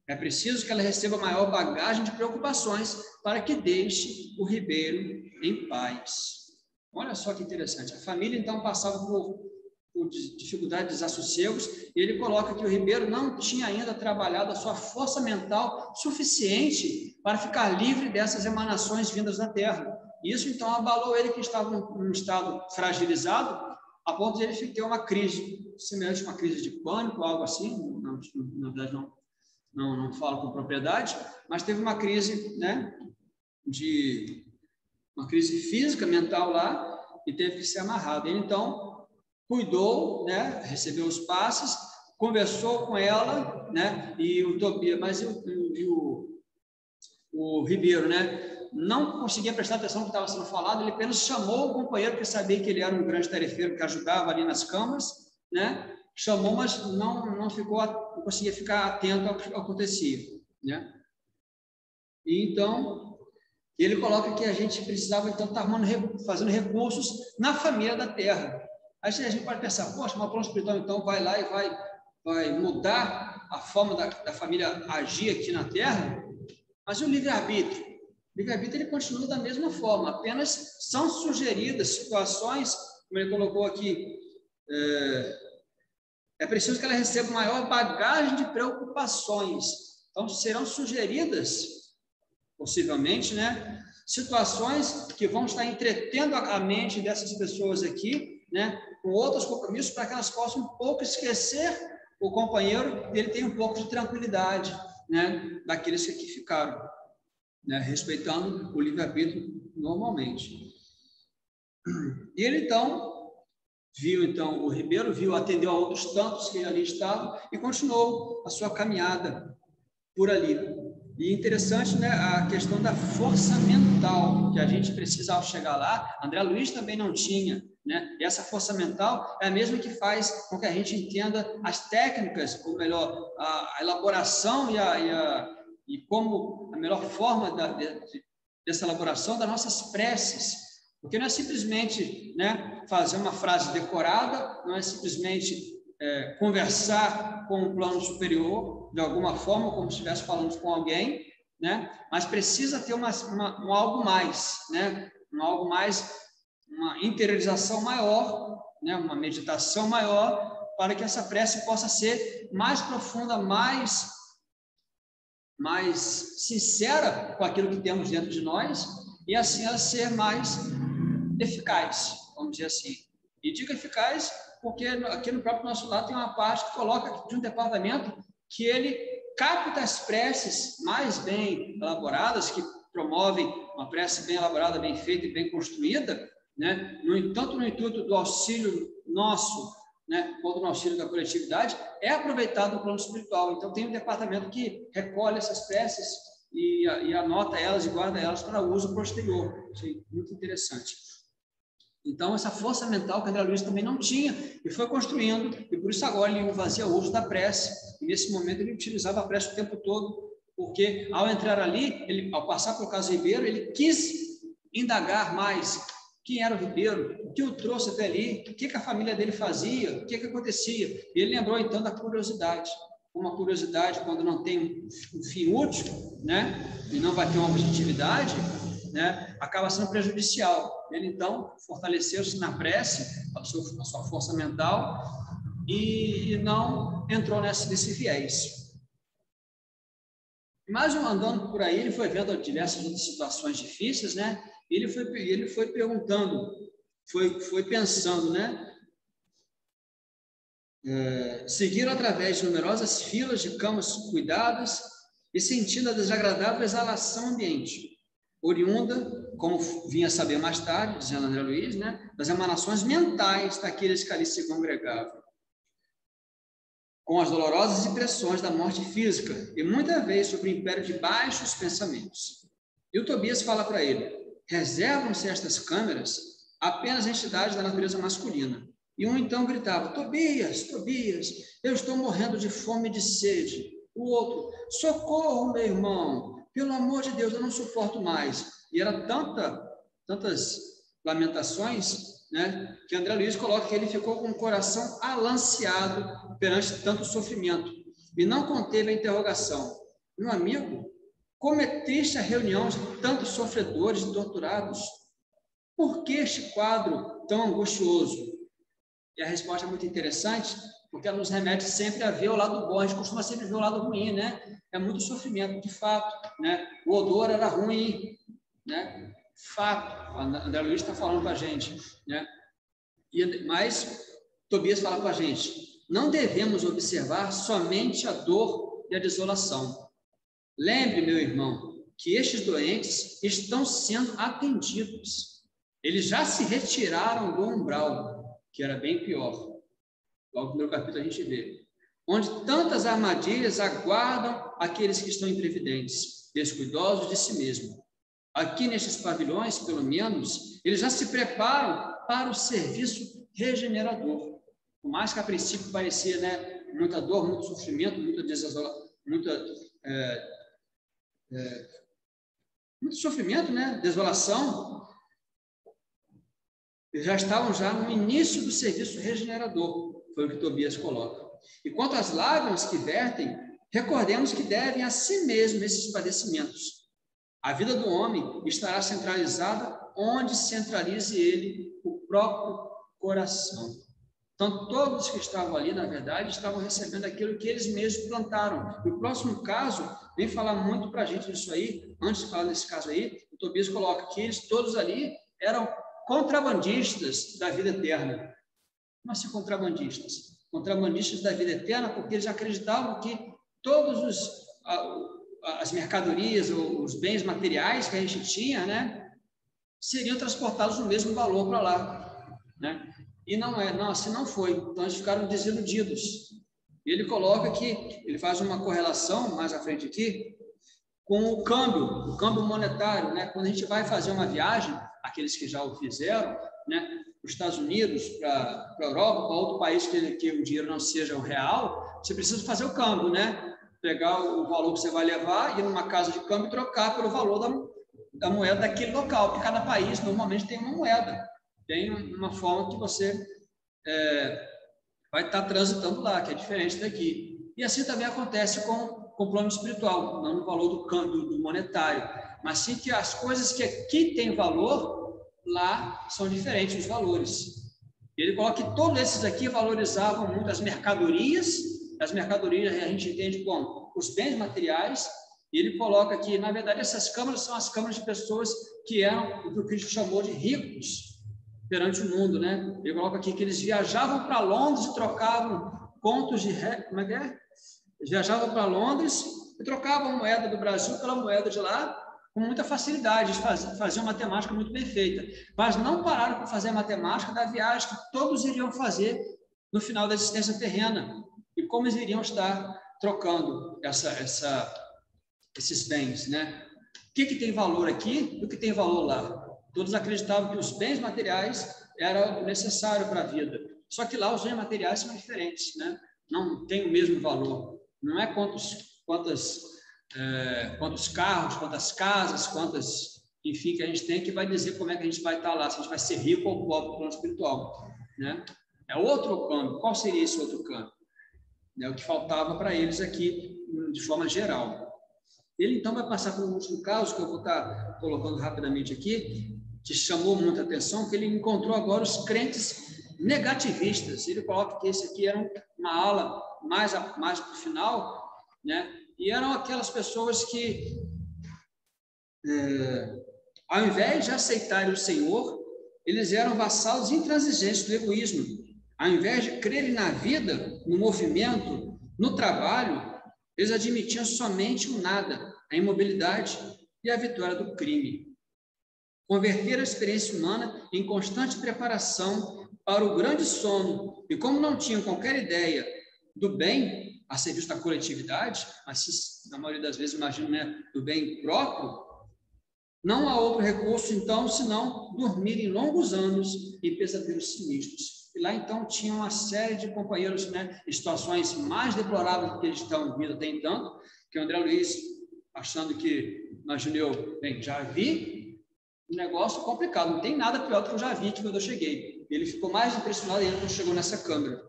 É preciso que ela receba maior bagagem de preocupações para que deixe o Ribeiro em paz. Olha só que interessante. A família então passava por dificuldades, desassossegos, e ele coloca que o Ribeiro não tinha ainda trabalhado a sua força mental suficiente para ficar livre dessas emanações vindas da Terra. Isso então abalou ele, que estava num estado fragilizado, a ponto de ele ter uma crise semelhante a uma crise de pânico, algo assim. Na verdade não falo com propriedade, mas teve uma crise, né, uma crise física, mental lá, e teve que ser amarrado. Ele então cuidou, né, recebeu os passes, conversou com ela, né, e o Tobias, mas o Ribeiro, né, não conseguia prestar atenção no que estava sendo falado. Ele apenas chamou o companheiro, porque sabia que ele era um grande tarefeiro que ajudava ali nas camas, né, chamou, mas não conseguia ficar atento ao que acontecia, né. E então ele coloca que a gente precisava então estar fazendo recursos na família da Terra. Aí a gente pode pensar: poxa, mas o plano espiritual então vai lá e vai mudar a forma da família agir aqui na Terra? Mas e o livre-arbítrio? O livre-arbítrio ele continua da mesma forma, apenas são sugeridas situações, como ele colocou aqui, é preciso que ela receba maior bagagem de preocupações. Então, serão sugeridas, possivelmente, né, situações que vão estar entretendo a mente dessas pessoas aqui, né, com outros compromissos, para que elas possam um pouco esquecer o companheiro e ele tenha um pouco de tranquilidade, né, daqueles que aqui ficaram, né, respeitando o livre-arbítrio normalmente. E ele então o Ribeiro atendeu a outros tantos que ali estavam e continuou a sua caminhada por ali. E interessante, né, a questão da força mental que a gente precisa ao chegar lá. André Luiz também não tinha, né? E essa força mental é a mesma que faz com que a gente entenda as técnicas, ou melhor, a elaboração e como a melhor forma dessa elaboração das nossas preces. Porque não é simplesmente, né, fazer uma frase decorada, não é simplesmente conversar com um plano superior, de alguma forma, como se estivesse falando com alguém, né? Mas precisa ter um algo mais, né? Um algo mais, uma interiorização maior, né? Uma meditação maior, para que essa prece possa ser mais profunda, mais sincera com aquilo que temos dentro de nós, e assim ela ser mais eficaz, vamos dizer assim. E digo eficaz porque aqui no próprio nosso lado tem uma parte que coloca de um departamento que ele capta as preces mais bem elaboradas, que promovem uma prece bem elaborada, bem feita e bem construída, né? Tanto no intuito do auxílio nosso, né, quanto no auxílio da coletividade, é aproveitado no plano espiritual. Então tem um departamento que recolhe essas preces e anota elas e guarda elas para uso posterior. Achei muito interessante. Então, essa força mental que André Luiz também não tinha, e foi construindo, e por isso agora ele fazia uso da prece, e nesse momento ele utilizava a prece o tempo todo, porque ao entrar ali, ao passar pelo caso Ribeiro, ele quis indagar mais quem era o Ribeiro, o que o trouxe até ali, o que a família dele fazia, o que acontecia. E ele lembrou então da curiosidade. Uma curiosidade, quando não tem um fim útil, né, e não vai ter uma objetividade, né, acaba sendo prejudicial. Ele, então, fortaleceu-se na prece, a sua força mental, e não entrou nesse viés. Mas, andando por aí, ele foi vendo diversas outras situações difíceis, né? E ele foi perguntando, foi pensando, né? Seguiram através de numerosas filas de camas cuidadas e sentindo a desagradável exalação ambiente, oriunda, como vinha a saber mais tarde, dizendo André Luiz, né, das emanações mentais daqueles que ali se congregavam, com as dolorosas impressões da morte física e muitas vezes sobre o império de baixos pensamentos. E o Tobias fala para ele: reservam-se estas câmeras apenas entidades da natureza masculina. E um então gritava: Tobias, Tobias, eu estou morrendo de fome e de sede. O outro: socorro, meu irmão, pelo amor de Deus, eu não suporto mais. E era tantas lamentações, né, que André Luiz coloca que ele ficou com o coração alanceado perante tanto sofrimento e não conteve a interrogação: meu amigo, como é triste a reunião de tantos sofredores e torturados. Por que este quadro tão angustioso? E a resposta é muito interessante, porque ela nos remete sempre a ver o lado bom. A gente costuma sempre ver o lado ruim, né? É muito sofrimento, de fato, né? O odor era ruim, né? Fato. André Luiz está falando para a gente, né? Mas Tobias fala para a gente: não devemos observar somente a dor e a desolação. Lembre, meu irmão, que estes doentes estão sendo atendidos. Eles já se retiraram do umbral, que era bem pior. Logo no primeiro capítulo a gente vê. Onde tantas armadilhas aguardam aqueles que estão imprevidentes, descuidosos de si mesmo. Aqui nestes pavilhões, pelo menos, eles já se preparam para o serviço regenerador. Por mais que a princípio parecia, né, muita dor, muito sofrimento, muito sofrimento, né, desolação, eles já estavam no início do serviço regenerador, foi o que Tobias coloca. E quanto às lágrimas que vertem, recordemos que devem a si mesmo esses padecimentos. A vida do homem estará centralizada onde centralize ele o próprio coração. Então, todos que estavam ali, na verdade, estavam recebendo aquilo que eles mesmos plantaram. E o próximo caso vem falar muito para a gente disso aí. Antes de falar desse caso aí, o Tobias coloca que eles todos ali eram contrabandistas da vida eterna. Como assim contrabandistas? Contrabandistas da vida eterna, porque eles acreditavam que todos as mercadorias, ou os bens materiais que a gente tinha, né, seriam transportados no mesmo valor para lá, né? E não, assim não foi. Então eles ficaram desiludidos. E ele coloca que ele faz uma correlação mais à frente aqui com o câmbio monetário, né? Quando a gente vai fazer uma viagem, aqueles que já o fizeram, né? Para os Estados Unidos, para a Europa, para outro país que o dinheiro não seja o real, você precisa fazer o câmbio, né? Pegar o valor que você vai levar, ir numa casa de câmbio e trocar pelo valor da moeda daquele local, porque cada país normalmente tem uma moeda, tem uma forma que você vai estar transitando lá, que é diferente daqui. E assim também acontece com o plano espiritual, não no valor do câmbio do monetário, mas sim que as coisas que aqui têm valor, lá são diferentes os valores. Ele coloca que todos esses aqui valorizavam muito as mercadorias a gente entende como os bens materiais, e ele coloca que, na verdade, essas câmaras são as câmaras de pessoas que eram o que o Cristo chamou de ricos perante o mundo, né? Ele coloca aqui que eles viajavam para Londres e trocavam contos de... Como é que é? Eles viajavam para Londres e trocavam a moeda do Brasil pela moeda de lá com muita facilidade, faziam matemática muito bem feita, mas não pararam para fazer a matemática da viagem que todos iriam fazer no final da existência terrena e como eles iriam estar trocando esses bens, né? O que tem valor aqui e o que tem valor lá? Todos acreditavam que os bens materiais eram necessários para a vida, só que lá os bens materiais são diferentes, né? Não tem o mesmo valor. Não é quantos carros, quantas casas, enfim, que a gente tem que vai dizer como é que a gente vai estar lá, se a gente vai ser rico ou pobre no plano espiritual, né? É outro câmbio. Qual seria esse outro câmbio? É o que faltava para eles aqui, de forma geral. Ele, então, vai passar por um último caso, que eu vou estar colocando rapidamente aqui, que chamou muita atenção, que ele encontrou agora os crentes negativistas. Ele coloca que esse aqui era uma ala mais para o final, né? E eram aquelas pessoas que, ao invés de aceitarem o Senhor, eles eram vassalos intransigentes do egoísmo. Ao invés de crerem na vida, no movimento, no trabalho, eles admitiam somente o nada, a imobilidade e a vitória do crime. Converter a experiência humana em constante preparação para o grande sono. E como não tinham qualquer ideia do bem a serviço da coletividade, mas na maioria das vezes, imagino, né, do bem próprio, não há outro recurso, então, senão dormir em longos anos em pesadelos sinistros. E lá, então, tinha uma série de companheiros, né, em situações mais deploráveis do que eles estavam vivendo até então, que o André Luiz, achando que, imaginou, bem, já vi um negócio complicado, não tem nada pior do que eu já vi que quando eu cheguei. Ele ficou mais impressionado ainda quando chegou nessa câmara.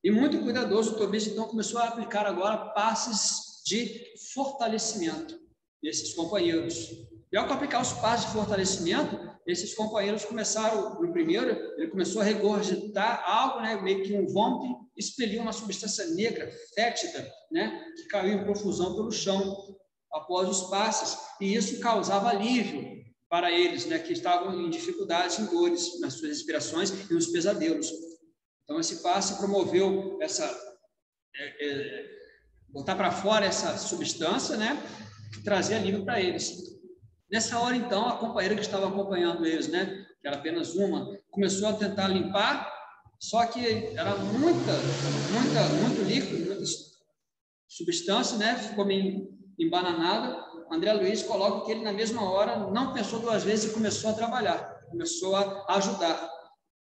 E muito cuidadoso, o Tobias, então, começou a aplicar agora passes de fortalecimento desses companheiros. E ao aplicar os passos de fortalecimento, esses companheiros começaram, no primeiro, ele começou a regurgitar algo, né, meio que um vômito, expeliu uma substância negra, fétida, né, que caiu em profusão pelo chão após os passes, e isso causava alívio para eles, né, que estavam em dificuldades, em dores, nas suas respirações e nos pesadelos. Então, esse passe promoveu botar para fora essa substância, né, que trazia alívio para eles. Nessa hora, então, a companheira que estava acompanhando eles, né, que era apenas uma, começou a tentar limpar, só que era muito líquido, muita substância, né, ficou meio embananada. André Luiz coloca que ele, na mesma hora, não pensou duas vezes e começou a trabalhar, começou a ajudar.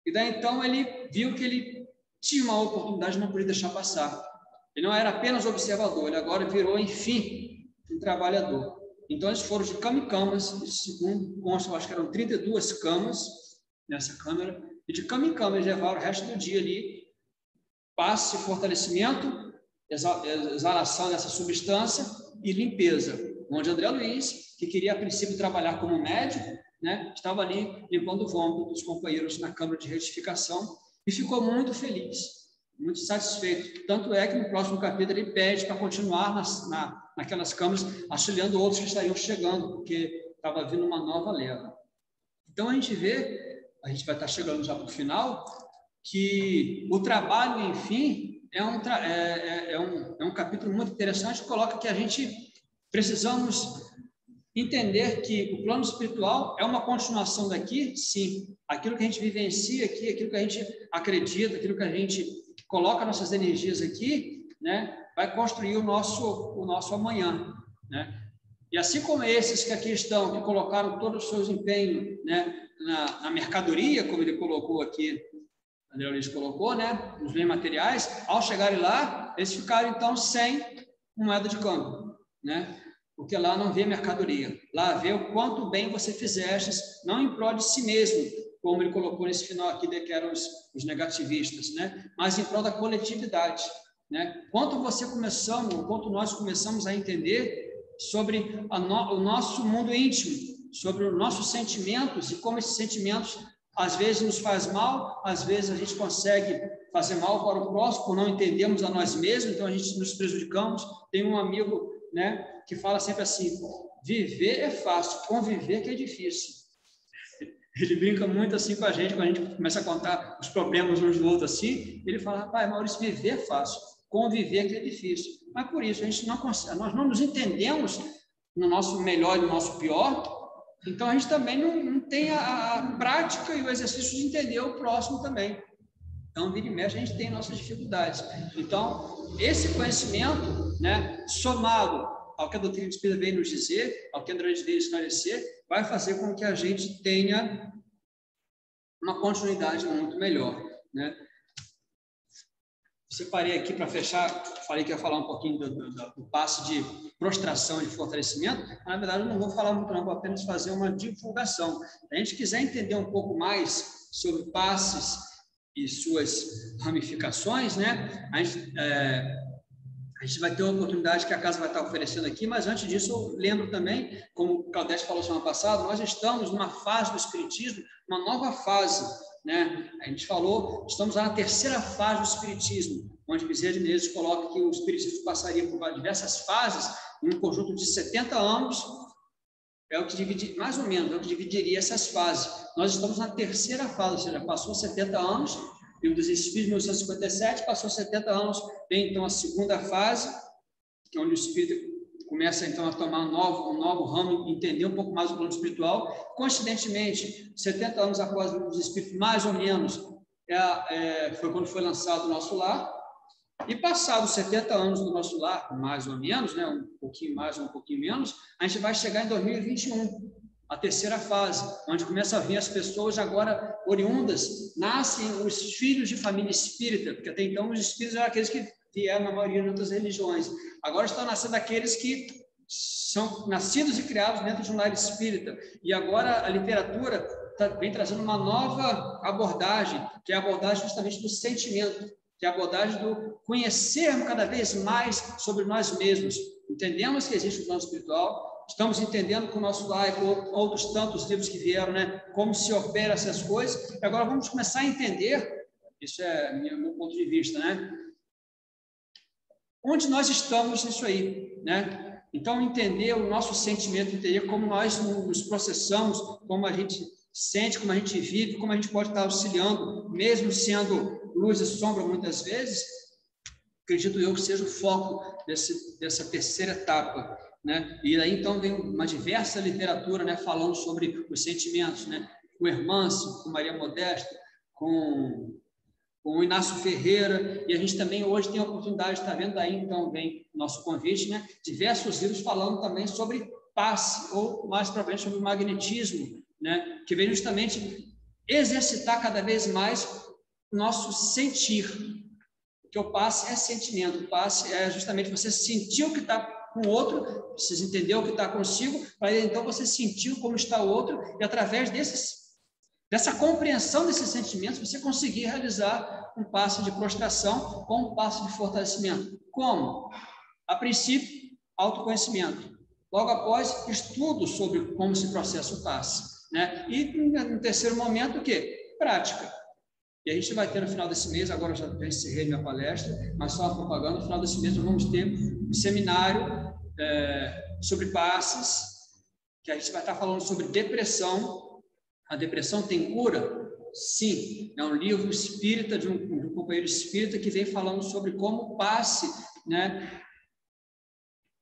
E daí, então, ele viu que ele tinha uma oportunidade, não podia deixar passar. Ele não era apenas observador, ele agora virou, enfim, um trabalhador. Então, eles foram de cama em camas, segundo consta, eu acho que eram 32 camas nessa câmara, e de cama em cama eles levaram o resto do dia ali, passe, fortalecimento, exalação dessa substância e limpeza. Onde André Luiz, que queria a princípio trabalhar como médico, né, estava ali limpando o vômito dos companheiros na câmara de retificação e ficou muito feliz, muito satisfeito. Tanto é que no próximo capítulo ele pede para continuar naquelas câmaras, auxiliando outros que estariam chegando, porque estava vindo uma nova leva. Então, a gente vai estar chegando já para o final, que o trabalho, enfim, é um capítulo muito interessante, que coloca que a gente precisamos entender que o plano espiritual é uma continuação daqui, sim. Aquilo que a gente vivencia aqui, aquilo que a gente acredita, aquilo que a gente coloca nossas energias aqui, né, vai construir o nosso amanhã, né? E assim como esses que aqui estão, que colocaram todo o seu empenho, né, na mercadoria, como ele colocou aqui, André Luiz colocou, né, nos bens materiais, ao chegarem lá, eles ficaram, então, sem moeda de câmbio, né? Porque lá não vê mercadoria, lá vê o quanto bem você fizeste, não em prol de si mesmo, como ele colocou nesse final aqui, que eram os negativistas, né? Mas em prol da coletividade, né? Quanto nós começamos a entender sobre o nosso mundo íntimo, sobre os nossos sentimentos e como esses sentimentos às vezes nos faz mal, às vezes a gente consegue fazer mal para o próximo por não entendermos a nós mesmos, então a gente nos prejudicamos. Tem um amigo, né, que fala sempre assim: viver é fácil, conviver que é difícil. Ele brinca muito assim com a gente, quando a gente começa a contar os problemas uns do outro assim, ele fala: rapaz, Maurício, viver é fácil, conviver que é difícil. Mas por isso, nós não nos entendemos no nosso melhor e no nosso pior, então a gente também não tem a prática e o exercício de entender o próximo também. Então, vira e mexe, a gente tem nossas dificuldades. Então, esse conhecimento, né, somado ao que a doutrina espírita veio nos dizer, ao que a André veio esclarecer, vai fazer com que a gente tenha uma continuidade muito melhor, né? Separei aqui para fechar, falei que ia falar um pouquinho do passo de prostração e de fortalecimento, mas, na verdade, eu não vou falar muito não, vou apenas fazer uma divulgação. Se a gente quiser entender um pouco mais sobre passes e suas ramificações, né? A gente vai ter uma oportunidade que a casa vai estar oferecendo aqui, mas antes disso eu lembro também, como o Caldete falou semana passada, nós estamos numa fase do Espiritismo, uma nova fase, né? A gente falou, estamos lá na terceira fase do Espiritismo, onde Bezerra de Menezes coloca que o Espiritismo passaria por diversas fases, em um conjunto de 70 anos, é o que divide, mais ou menos, é o que dividiria essas fases. Nós estamos na terceira fase, ou seja, passou 70 anos, e o dos Espíritos, 1957, passou 70 anos, vem então a segunda fase, que é onde o Espírito começa então a tomar um novo ramo, entender um pouco mais o plano espiritual. Coincidentemente, 70 anos após os Espíritos, mais ou menos, foi quando foi lançado o Nosso Lar, e passados 70 anos do Nosso Lar, mais ou menos, né, um pouquinho mais ou um pouquinho menos, a gente vai chegar em 2021, a terceira fase, onde começa a vir as pessoas agora oriundas, nascem os filhos de família espírita, porque até então os espíritos eram aqueles que vieram na maioria de outras religiões. Agora estão nascendo aqueles que são nascidos e criados dentro de um lar espírita. E agora a literatura vem trazendo uma nova abordagem, que é a abordagem justamente do sentimento, que é a abordagem do conhecermos cada vez mais sobre nós mesmos. Entendemos que existe um plano espiritual, estamos entendendo com o nosso laico, outros tantos livros que vieram, né, como se opera essas coisas, e agora vamos começar a entender, isso é meu ponto de vista, né, onde nós estamos nisso aí, né? Então, entender o nosso sentimento, entender como nós nos processamos, como a gente sente, como a gente vive, como a gente pode estar auxiliando, mesmo sendo luz e sombra muitas vezes, acredito eu que seja o foco dessa terceira etapa, né? E aí então vem uma diversa literatura, né, falando sobre os sentimentos, né? Com Hermâncio, com Maria Modesta, com o Inácio Ferreira, e a gente também hoje tem a oportunidade de estar vendo aí, então vem nosso convite, né? Diversos livros falando também sobre passe, ou mais para frente sobre o magnetismo, né? Que vem justamente exercitar cada vez mais o nosso sentir, porque o passe é sentimento, o passe é justamente você sentir o que está com o outro, precisa entender o que está consigo, para então você sentir como está o outro, e através dessa compreensão desses sentimentos, você conseguir realizar um passo de prostração com um passo de fortalecimento. Como? A princípio, autoconhecimento. Logo após, estudo sobre como se processa o passe, né? E no terceiro momento, o quê? Prática. E a gente vai ter no final desse mês, agora eu já encerrei minha palestra, mas só a propaganda, no final desse mês nós vamos ter um seminário sobre passes, que a gente vai estar falando sobre depressão. A depressão tem cura? Sim. É um livro espírita, de um companheiro espírita, que vem falando sobre como o passe, né,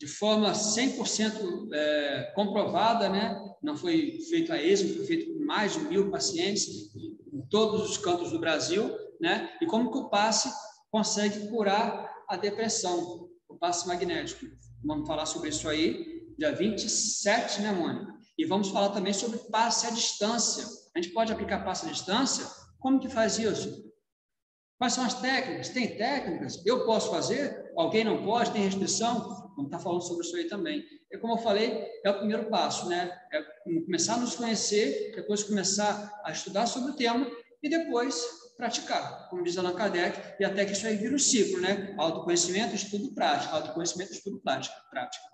de forma 100% comprovada, né, não foi feito a esmo, foi feito com mais de 1.000 pacientes em todos os cantos do Brasil, né, e como que o passe consegue curar a depressão, o passe magnético. Vamos falar sobre isso aí. dia 27, né, Mônica? E vamos falar também sobre passe à distância. A gente pode aplicar passe à distância? Como que faz isso? Quais são as técnicas? Tem técnicas? Eu posso fazer? Alguém não pode? Tem restrição? Vamos estar falando sobre isso aí também. E como eu falei, é o primeiro passo, né? É começar a nos conhecer, depois começar a estudar sobre o tema e depois praticar, como diz Allan Kardec, e até que isso aí vira um ciclo, né? Autoconhecimento, estudo, prática. Autoconhecimento, estudo, prática.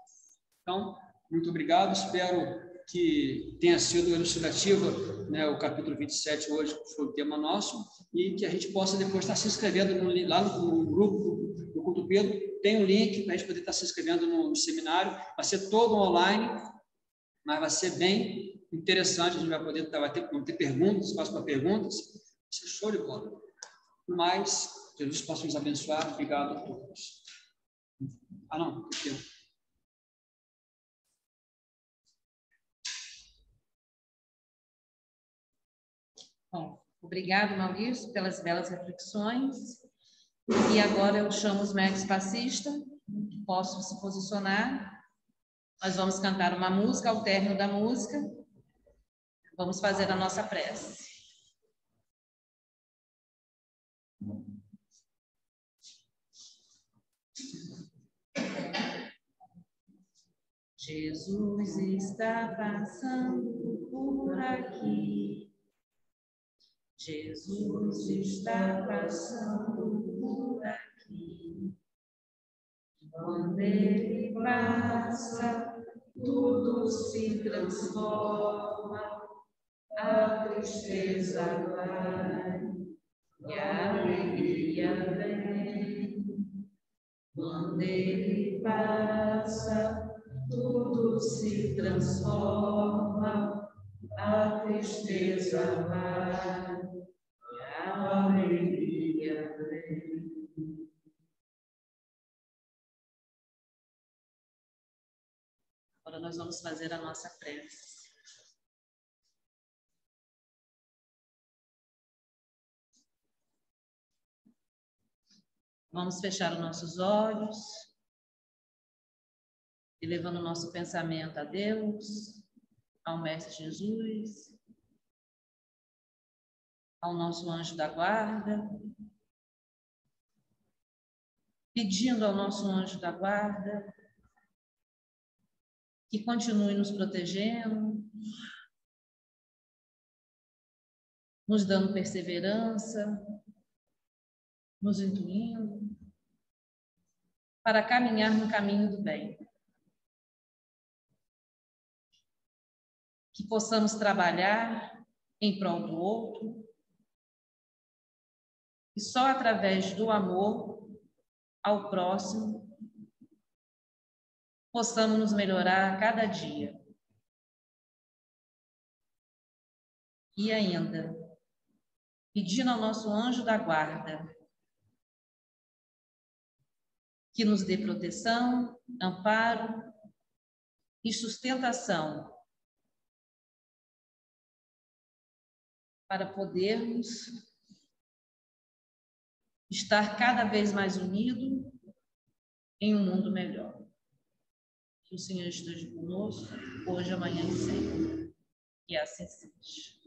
Então, muito obrigado. Espero que tenha sido elucidativo, né, o capítulo 27 hoje, que foi o tema nosso, e que a gente possa depois estar se inscrevendo lá no grupo do Culto Pedro. Tem um link para a gente poder estar se inscrevendo no seminário. Vai ser todo online, mas vai ser bem interessante. A gente vai poder vão ter perguntas, espaço para perguntas. Vai ser show de bola. Mas, Jesus possa nos abençoar. Obrigado a todos. Não, porque... Bom, obrigado, Maurício, pelas belas reflexões. E agora eu chamo os médicos passistas, que possam se posicionar. Nós vamos cantar uma música, ao término da música, vamos fazer a nossa prece. Jesus está passando por aqui. Jesus está passando por aqui. Quando ele passa, tudo se transforma, a tristeza vai e a alegria vem. Quando ele passa, tudo se transforma, a tristeza vai e a alegria vem. Agora nós vamos fazer a nossa prece. Vamos fechar os nossos olhos e levando o nosso pensamento a Deus, ao Mestre Jesus, ao nosso anjo da guarda, pedindo ao nosso anjo da guarda que continue nos protegendo, nos dando perseverança, nos intuindo para caminhar no caminho do bem. Que possamos trabalhar em prol do outro e só através do amor ao próximo possamos nos melhorar a cada dia. E ainda, pedindo ao nosso anjo da guarda que nos dê proteção, amparo e sustentação para podermos estar cada vez mais unidos em um mundo melhor. Que o Senhor esteja conosco, hoje, amanhã e sempre. E assim seja.